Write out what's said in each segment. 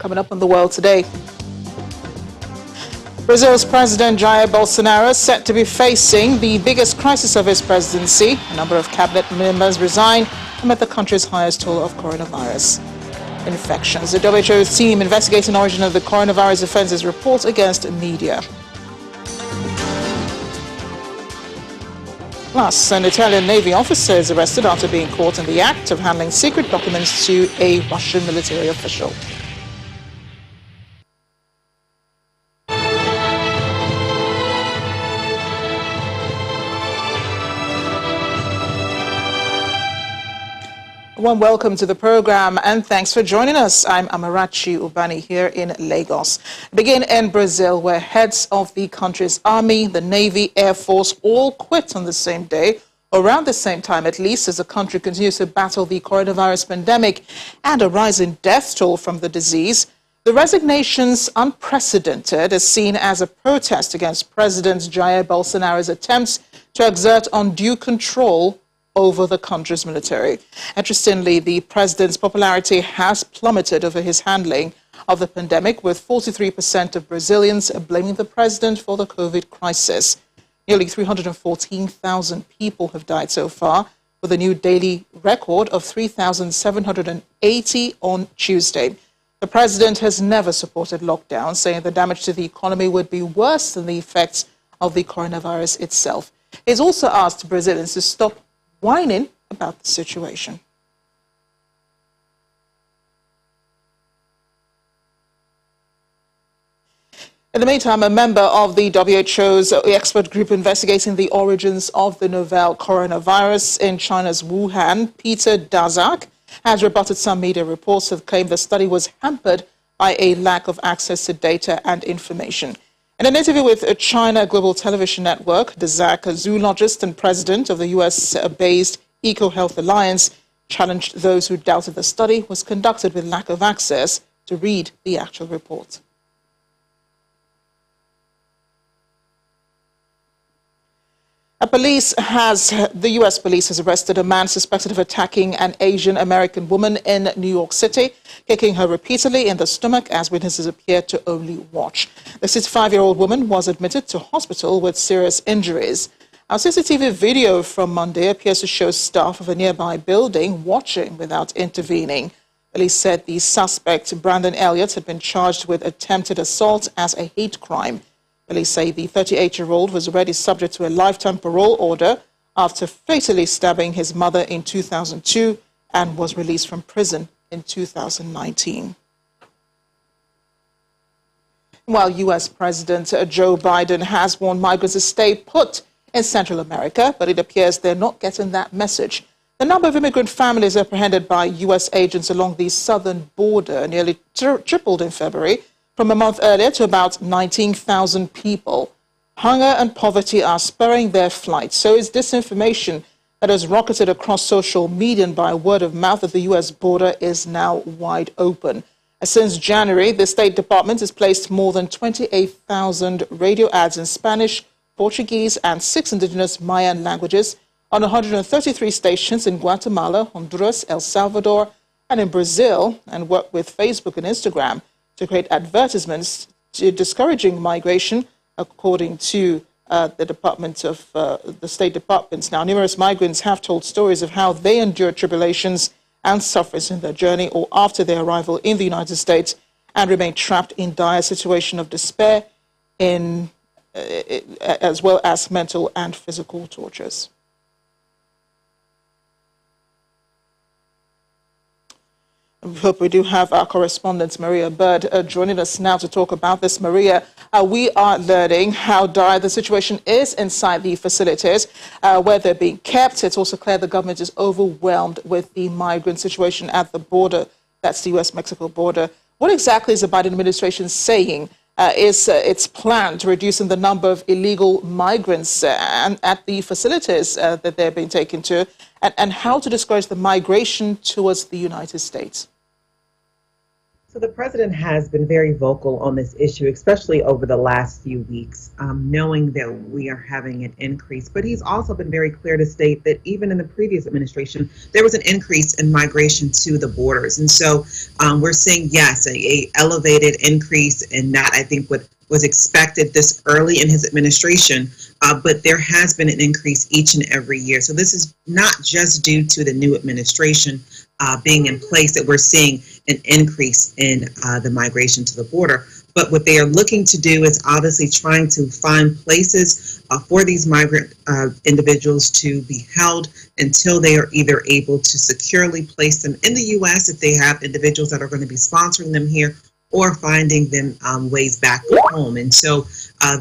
coming up on The World Today. Brazil's President Jair Bolsonaro is set to be facing the biggest crisis of his presidency. A number of cabinet members resigned amid the country's highest toll of coronavirus infections. The WHO team investigating the origin of the coronavirus offences reports against media. Plus, an Italian Navy officer is arrested after being caught in the act of handling secret documents to a Russian military official. A warm welcome to the program and thanks for joining us. I'm Amarachi Ubani here in Lagos. Begin in Brazil, where heads of the country's army, the Navy, Air Force all quit on the same day, around the same time at least, as the country continues to battle the coronavirus pandemic and a rising death toll from the disease. The resignations, unprecedented, is seen as a protest against President Jair Bolsonaro's attempts to exert undue control over the country's military. Interestingly, the president's popularity has plummeted over his handling of the pandemic, with 43% of Brazilians blaming the president for the COVID crisis. Nearly 314,000 people have died so far, with a new daily record of 3,780 on Tuesday. The president has never supported lockdown, saying the damage to the economy would be worse than the effects of the coronavirus itself. He's also asked Brazilians to stop whining about the situation. In the meantime, a member of the WHO's expert group investigating the origins of the novel coronavirus in China's Wuhan, Peter Daszak, has rebutted some media reports that claim the study was hampered by a lack of access to data and information. In an interview with China Global Television Network, Daszak, a zoologist and president of the US-based EcoHealth Alliance, challenged those who doubted the study was conducted with lack of access to read the actual report. The U.S. police has arrested a man suspected of attacking an Asian American woman in New York City, kicking her repeatedly in the stomach as witnesses appeared to only watch. The 65-year-old woman was admitted to hospital with serious injuries. Our CCTV video from Monday appears to show staff of a nearby building watching without intervening. Police said the suspect, Brandon Elliott, had been charged with attempted assault as a hate crime. Police say the 38-year-old was already subject to a lifetime parole order after fatally stabbing his mother in 2002 and was released from prison in 2019. While U.S. President Joe Biden has warned migrants to stay put in Central America, but it appears they're not getting that message. The number of immigrant families apprehended by U.S. agents along the southern border nearly tripled in February, from a month earlier to about 19,000 people. Hunger and poverty are spurring their flight. So is disinformation that has rocketed across social media and by word of mouth at the U.S. border is now wide open. Since January, the State Department has placed more than 28,000 radio ads in Spanish, Portuguese, and 6 indigenous Mayan languages on 133 stations in Guatemala, Honduras, El Salvador, and in Brazil, and worked with Facebook and Instagram to create advertisements discouraging migration, according to the State Department. Now, numerous migrants have told stories of how they endured tribulations and sufferings in their journey or after their arrival in the United States and remain trapped in dire situation of despair, as well as mental and physical tortures. We hope we do have our correspondent, Maria Bird, joining us now to talk about this. Maria, we are learning how dire the situation is inside the facilities where they're being kept. It's also clear the government is overwhelmed with the migrant situation at the border. That's the U.S.-Mexico border. What exactly is the Biden administration saying is its plan to reducing the number of illegal migrants at the facilities that they're being taken to, and how to discourage the migration towards the United States? So the president has been very vocal on this issue, especially over the last few weeks, knowing that we are having an increase. But he's also been very clear to state that even in the previous administration, there was an increase in migration to the borders. And so we're seeing, yes, a elevated increase, and not, I think, what was expected this early in his administration, but there has been an increase each and every year. So this is not just due to the new administration being in place that we're seeing an increase in the migration to the border. But what they are looking to do is obviously trying to find places for these migrant individuals to be held until they are either able to securely place them in the U.S. if they have individuals that are going to be sponsoring them here, or finding them ways back home. And so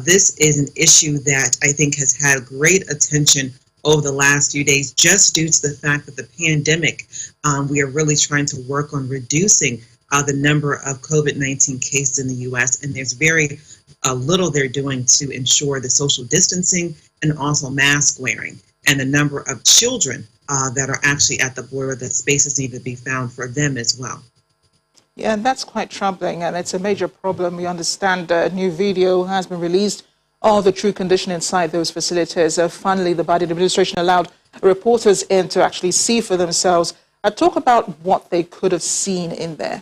this is an issue that I think has had great attention over the last few days, just due to the fact that the pandemic, we are really trying to work on reducing the number of COVID-19 cases in the U.S. And there's very little they're doing to ensure the social distancing and also mask wearing, and the number of children that are actually at the border, that spaces need to be found for them as well. Yeah, and that's quite troubling, and it's a major problem. We understand a new video has been released of the true condition inside those facilities. Finally, the Biden administration allowed reporters in to actually see for themselves. Talk about what they could have seen in there.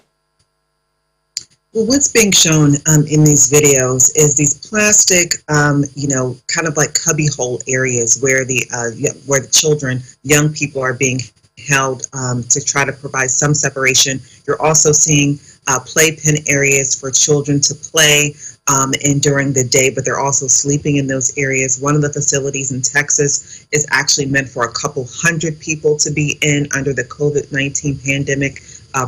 Well, what's being shown in these videos is these plastic, kind of like cubbyhole areas where the children, young people, are being held to try to provide some separation. You're also seeing playpen areas for children to play in during the day, but they're also sleeping in those areas. One of the facilities in Texas is actually meant for a couple hundred people to be in under the COVID-19 pandemic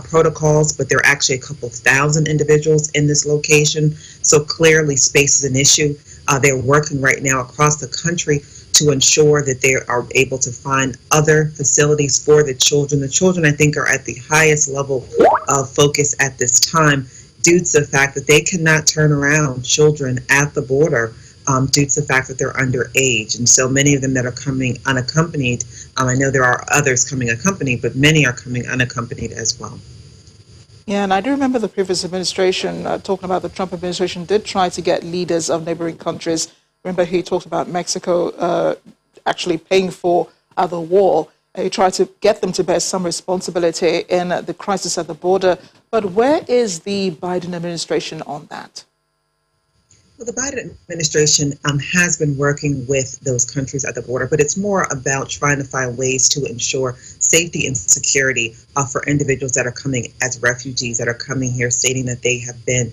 protocols, but there are actually a couple thousand individuals in this location. So clearly space is an issue. They're working right now across the country to ensure that they are able to find other facilities for the children. The children, I think, are at the highest level of focus at this time, due to the fact that they cannot turn around children at the border due to the fact that they're underage. And so many of them that are coming unaccompanied, I know there are others coming accompanied, but many are coming unaccompanied as well. Yeah, and I do remember the previous administration, talking about the Trump administration, did try to get leaders of neighboring countries. Remember, he talked about Mexico actually paying for the wall. He tried to get them to bear some responsibility in the crisis at the border. But where is the Biden administration on that? Well, the Biden administration has been working with those countries at the border, but it's more about trying to find ways to ensure safety and security for individuals that are coming as refugees, that are coming here stating that they have been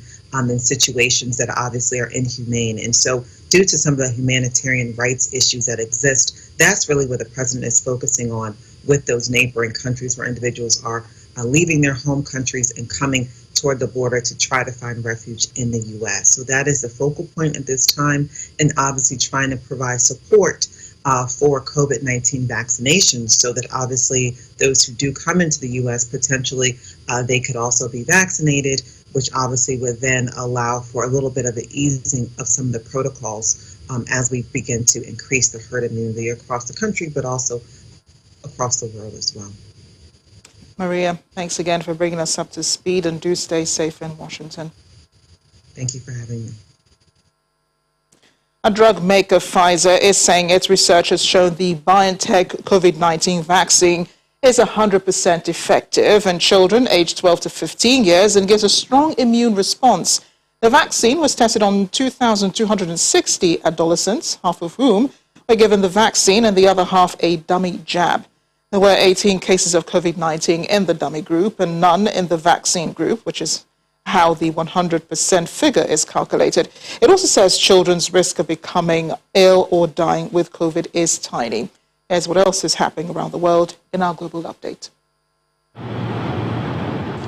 in situations that obviously are inhumane. And so due to some of the humanitarian rights issues that exist, that's really what the president is focusing on with those neighboring countries where individuals are leaving their home countries and coming toward the border to try to find refuge in the U.S. So that is the focal point at this time, and obviously trying to provide support for COVID-19 vaccinations, so that obviously those who do come into the U.S. potentially they could also be vaccinated, which obviously would then allow for a little bit of the easing of some of the protocols as we begin to increase the herd immunity across the country, but also across the world as well. Maria, thanks again for bringing us up to speed, and do stay safe in Washington. Thank you for having me. A drug maker, Pfizer, is saying its research has shown the BioNTech COVID-19 vaccine is 100% effective in children aged 12 to 15 years and gives a strong immune response. The vaccine was tested on 2,260 adolescents, half of whom were given the vaccine and the other half a dummy jab. There were 18 cases of COVID-19 in the dummy group and none in the vaccine group, which is how the 100% figure is calculated. It also says children's risk of becoming ill or dying with COVID is tiny. Here's what else is happening around the world in our global update.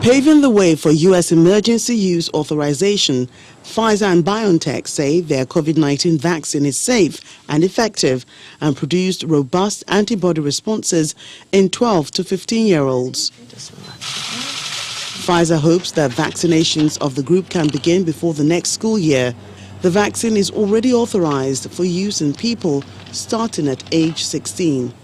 Paving the way for U.S. emergency use authorization, Pfizer and BioNTech say their COVID-19 vaccine is safe and effective and produced robust antibody responses in 12 to 15-year-olds. Pfizer hopes that vaccinations of the group can begin before the next school year. The vaccine is already authorized for use in people starting at age 16.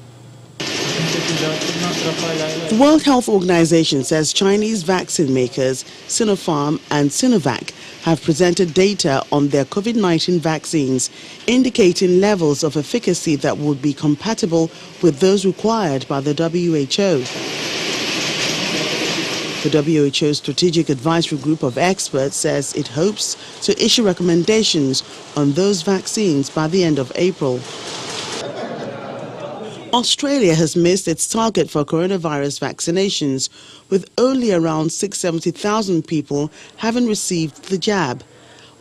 The World Health Organization says Chinese vaccine makers Sinopharm and Sinovac have presented data on their COVID-19 vaccines, indicating levels of efficacy that would be compatible with those required by the WHO. The WHO Strategic Advisory Group of experts says it hopes to issue recommendations on those vaccines by the end of April. Australia has missed its target for coronavirus vaccinations, with only around 670,000 people having received the jab.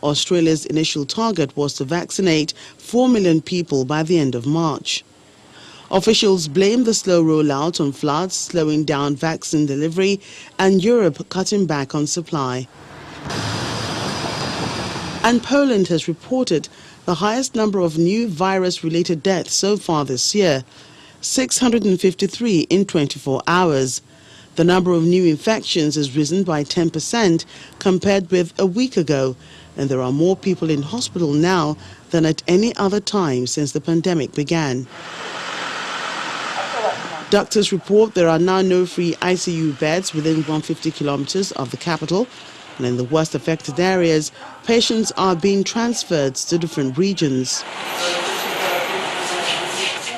Australia's initial target was to vaccinate 4 million people by the end of March. Officials blame the slow rollout on floods, slowing down vaccine delivery, and Europe cutting back on supply. And Poland has reported the highest number of new virus-related deaths so far this year, 653 in 24 hours. The number of new infections has risen by 10% compared with a week ago, and there are more people in hospital now than at any other time since the pandemic began. Doctors report there are now no free ICU beds within 150 kilometers of the capital, and in the worst affected areas, patients are being transferred to different regions.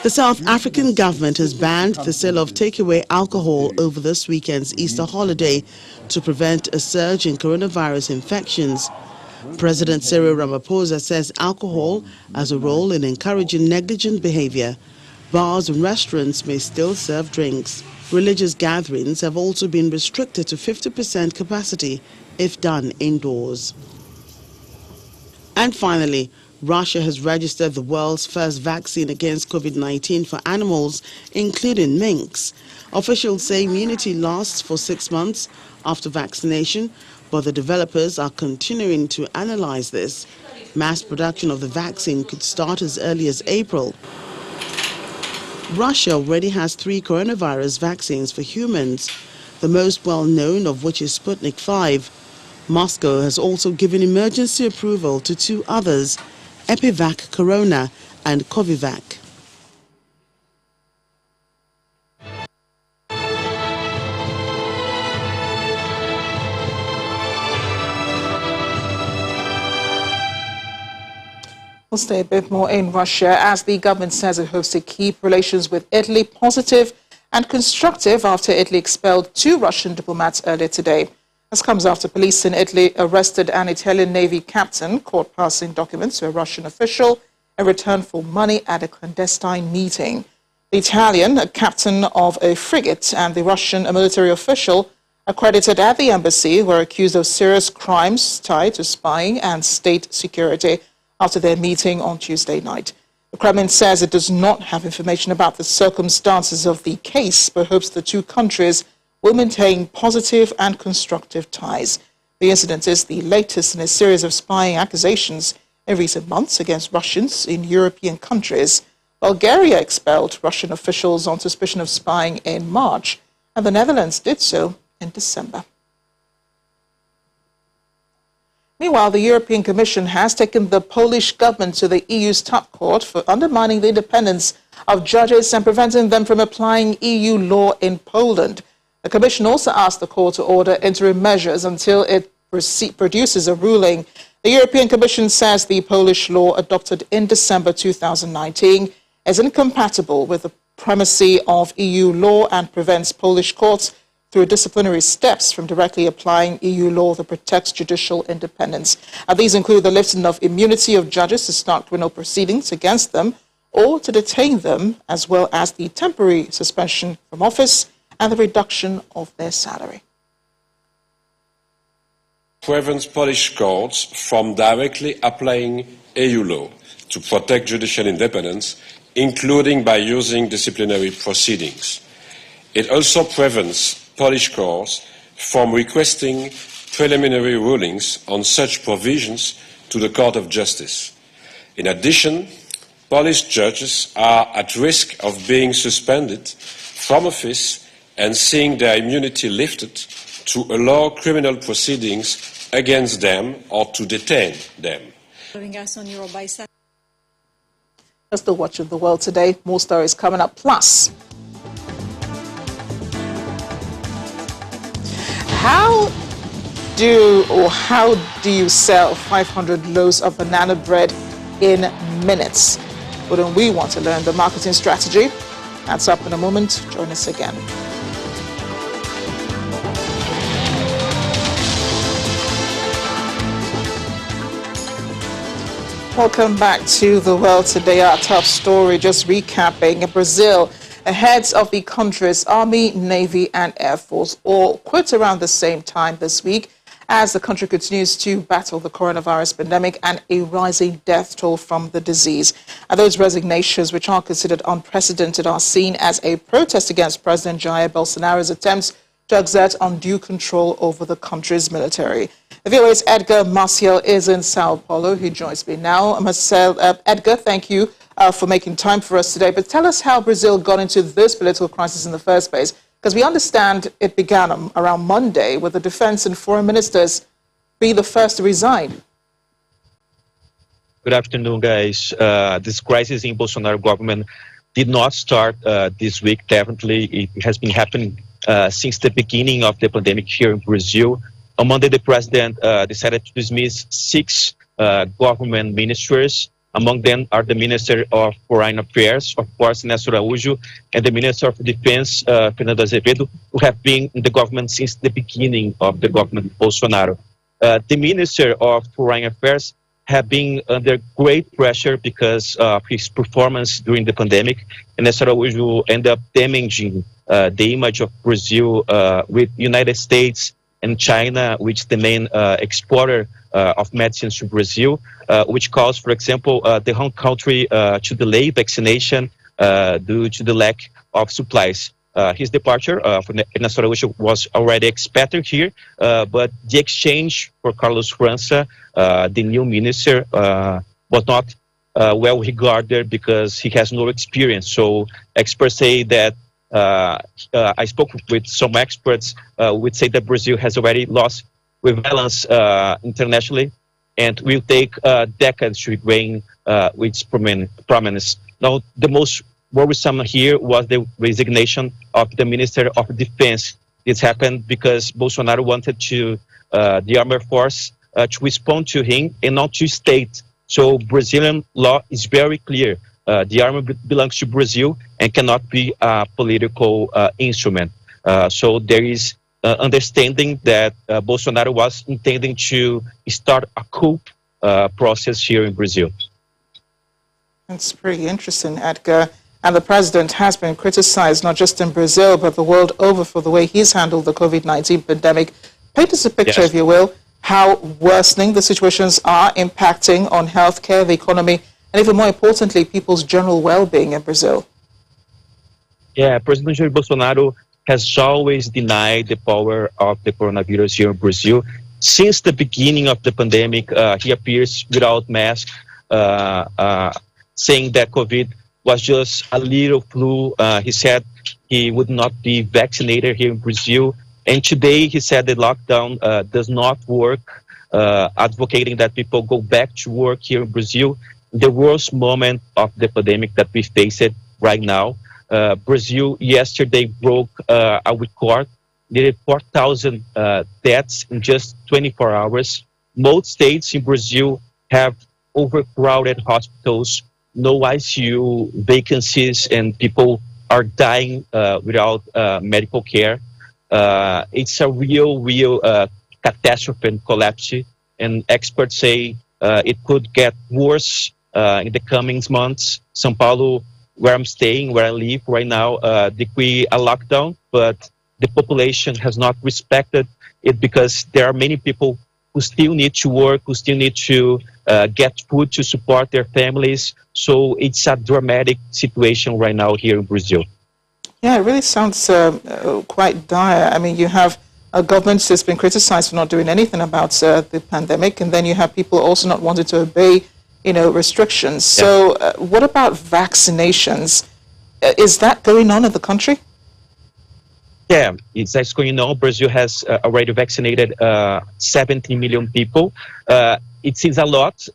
The South African government has banned the sale of takeaway alcohol over this weekend's Easter holiday to prevent a surge in coronavirus infections. President Cyril Ramaphosa says alcohol has a role in encouraging negligent behavior. Bars and restaurants may still serve drinks. Religious gatherings have also been restricted to 50% capacity if done indoors. And finally, Russia has registered the world's first vaccine against COVID-19 for animals, including minks. Officials say immunity lasts for 6 months after vaccination, but the developers are continuing to analyze this. Mass production of the vaccine could start as early as April. Russia already has 3 coronavirus vaccines for humans, the most well-known of which is Sputnik V. Moscow has also given emergency approval to 2 others, Epivac Corona and Covivac. We'll stay a bit more in Russia as the government says it hopes to keep relations with Italy positive and constructive after Italy expelled 2 Russian diplomats earlier today. This comes after police in Italy arrested an Italian Navy captain caught passing documents to a Russian official in return for money at a clandestine meeting. The Italian, a captain of a frigate, and the Russian, a military official, accredited at the embassy, were accused of serious crimes tied to spying and state security after their meeting on Tuesday night. The Kremlin says it does not have information about the circumstances of the case, but hopes the 2 countries will maintain positive and constructive ties. The incident is the latest in a series of spying accusations in recent months against Russians in European countries. Bulgaria expelled Russian officials on suspicion of spying in March, and the Netherlands did so in December. Meanwhile, the European Commission has taken the Polish government to the EU's top court for undermining the independence of judges and preventing them from applying EU law in Poland. The Commission also asked the court to order interim measures until it produces a ruling. The European Commission says the Polish law adopted in December 2019 is incompatible with the primacy of EU law and prevents Polish courts through disciplinary steps from directly applying EU law that protects judicial independence. These include the lifting of immunity of judges to start criminal proceedings against them or to detain them, as well as the temporary suspension from office and the reduction of their salary. Prevents Polish courts from directly applying EU law to protect judicial independence, including by using disciplinary proceedings. It also prevents Polish courts from requesting preliminary rulings on such provisions to the Court of Justice. In addition, Polish judges are at risk of being suspended from office and seeing their immunity lifted to allow criminal proceedings against them or to detain them. That's the Watch of the World today. More stories coming up. Plus, How do you sell 500 loaves of banana bread in minutes? Wouldn't we want to learn the marketing strategy? That's up in a moment. Join us again. Welcome back to The World Today. Our top story, just recapping, Brazil, the heads of the country's Army, Navy and Air Force all quit around the same time this week as the country continues to battle the coronavirus pandemic and a rising death toll from the disease. And those resignations, which are considered unprecedented, are seen as a protest against President Jair Bolsonaro's attempts to exert undue control over the country's military. The VOA's Edgar Marcial is in Sao Paulo. He joins me now. Edgar, thank you for making time for us today. But tell us how Brazil got into this political crisis in the first place, because we understand it began around Monday with the defense and foreign ministers being the first to resign. Good afternoon, guys. This crisis in Bolsonaro government did not start this week. Definitely, it has been happening since the beginning of the pandemic here in Brazil. On Monday, the president decided to dismiss 6 government ministers. Among them are the Minister of Foreign Affairs, of course, Ernesto Araújo, and the Minister of Defense, Fernando Azevedo, who have been in the government since the beginning of the government of Bolsonaro. The Minister of Foreign Affairs have been under great pressure because of his performance during the pandemic. Ernesto Araújo ended up damaging the image of Brazil with United States and China, which is the main exporter of medicines to Brazil, which calls, for example, the home country to delay vaccination due to the lack of supplies. His departure from Ernesto Araújo was already expected here, but the exchange for Carlos França, the new minister, was not well regarded because he has no experience. So experts say that I spoke with some experts would say that Brazil has already lost relevance internationally and will take decades to regain its prominence. Now, the most worrisome here was the resignation of the Minister of Defense. This happened because Bolsonaro wanted the armed force to respond to him and not to state. So Brazilian law is very clear. The army belongs to Brazil and cannot be a political instrument. So there is understanding that Bolsonaro was intending to start a coup process here in Brazil. That's pretty interesting, Edgar. And the president has been criticized not just in Brazil, but the world over for the way he's handled the COVID-19 pandemic. Paint us a picture, yes, if you will, how worsening the situations are impacting on healthcare, the economy, and even more importantly, people's general well-being in Brazil. Yeah, President Jair Bolsonaro has always denied the power of the coronavirus here in Brazil. Since the beginning of the pandemic, he appears without mask, saying that COVID was just a little flu. He said he would not be vaccinated here in Brazil. And today he said the lockdown does not work, advocating that people go back to work here in Brazil. The worst moment of the pandemic that we face it right now. Brazil yesterday broke a record, nearly 4,000 deaths in just 24 hours. Most states in Brazil have overcrowded hospitals, no ICU vacancies, and people are dying without medical care. It's a real catastrophe and collapse, and experts say it could get worse in the coming months. São Paulo, where I'm staying, where I live right now, decree a lockdown, but the population has not respected it because there are many people who still need to work, who still need to get food to support their families. So it's a dramatic situation right now here in Brazil. Yeah, it really sounds quite dire. I mean, you have a government that's been criticized for not doing anything about the pandemic, and then you have people also not wanting to obey, restrictions. Yeah. So what about vaccinations? Is that going on in the country? Yeah, that's going on. Brazil has already vaccinated 17 million people. It seems a lot,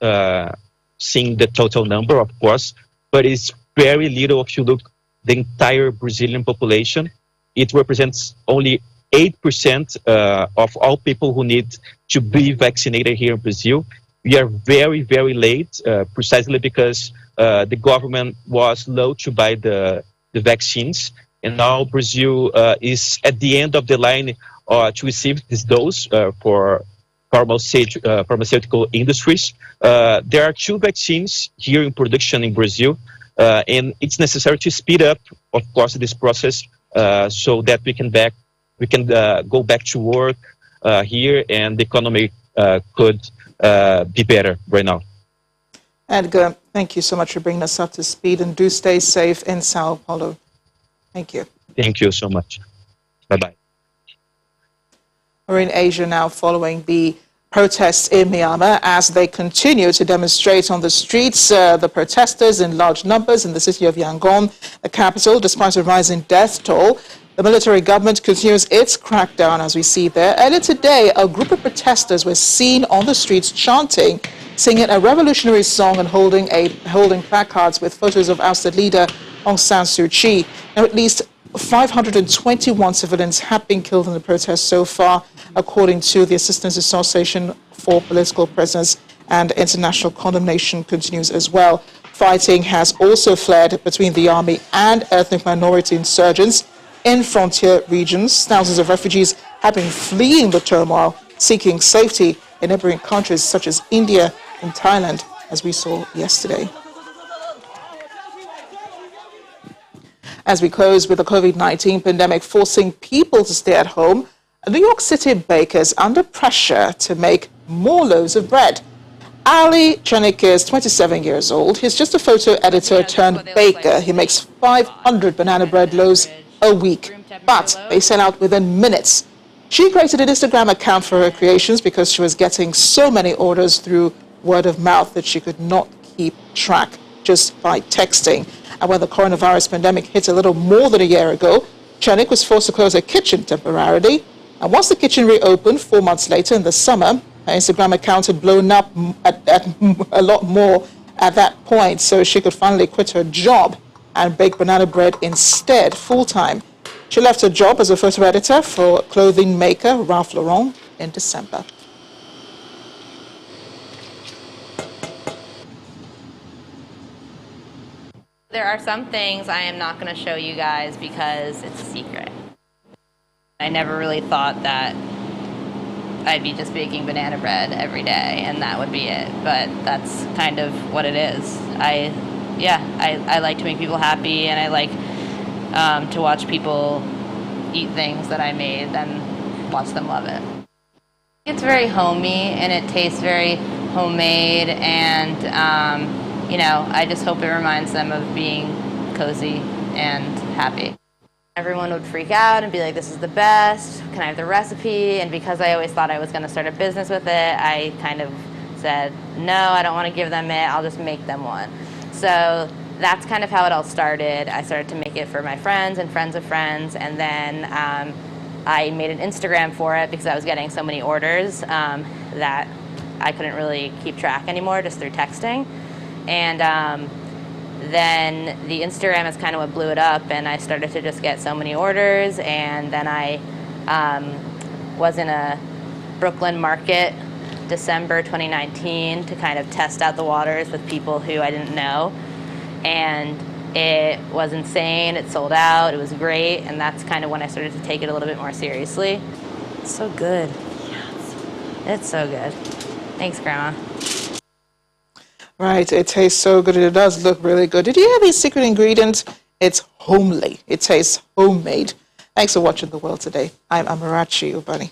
seeing the total number, of course, but it's very little if you look the entire Brazilian population. It represents only 8% of all people who need to be vaccinated here in Brazil. We are very, very late, precisely because the government was slow to buy the vaccines. And now Brazil is at the end of the line to receive this dose for pharmaceutical industries. There are 2 vaccines here in production in Brazil, and it's necessary to speed up, of course, this process so that we can go back to work here, and the economy could be better right now. Edgar, thank you so much for bringing us up to speed, and do stay safe in Sao Paulo. Thank you. Thank you so much. Bye-bye. We're in Asia now, following the protests in Myanmar as they continue to demonstrate on the streets. The protesters in large numbers in the city of Yangon, the capital, despite a rising death toll. The military government continues its crackdown, as we see there. Earlier today, a group of protesters were seen on the streets chanting, singing a revolutionary song and holding placards with photos of ousted leader Aung San Suu Kyi. Now, at least 521 civilians have been killed in the protests so far, according to the Assistance Association for Political Prisoners, and international condemnation continues as well. Fighting has also flared between the army and ethnic minority insurgents in frontier regions. Thousands of refugees have been fleeing the turmoil, seeking safety in neighboring countries such as India and Thailand, as we saw yesterday. As we close with the COVID-19 pandemic forcing people to stay at home, New York City bakers under pressure to make more loaves of bread. Ali Chanik is 27 years old. He's just a photo editor turned baker. He makes 500 banana bread loaves a week, but they sell out within minutes. She created an Instagram account for her creations because she was getting so many orders through word of mouth that she could not keep track just by texting. And when the coronavirus pandemic hit a little more than a year ago, Chanik was forced to close her kitchen temporarily. And once the kitchen reopened 4 months later in the summer, her Instagram account had blown up at a lot more at that point, so she could finally quit her job and bake banana bread instead, full-time. She left her job as a photo editor for clothing maker Ralph Lauren in December. There are some things I am not going to show you guys because it's a secret. I never really thought that I'd be just baking banana bread every day and that would be it, but that's kind of what it is. I like to make people happy, and I like to watch people eat things that I made and watch them love it. It's very homey and it tastes very homemade, and you know, I just hope it reminds them of being cozy and happy. Everyone would freak out and be like, this is the best, can I have the recipe? And because I always thought I was going to start a business with it, I kind of said, no, I don't want to give them it, I'll just make them one. So that's kind of how it all started. I started to make it for my friends and friends of friends, and then I made an Instagram for it because I was getting so many orders that I couldn't really keep track anymore just through texting. And then the Instagram is kind of what blew it up, and I started to just get so many orders. And then I was in a Brooklyn market December 2019 to kind of test out the waters with people who I didn't know, and it was insane. It sold out. It was great, and that's kind of when I started to take it a little bit more seriously. It's so good. Yes. It's so good. Thanks, Grandma. Right, it tastes so good and it does look really good. Did you hear these secret ingredients? It's homely. It tastes homemade. Thanks for watching The World Today. I'm Amarachi Ubani.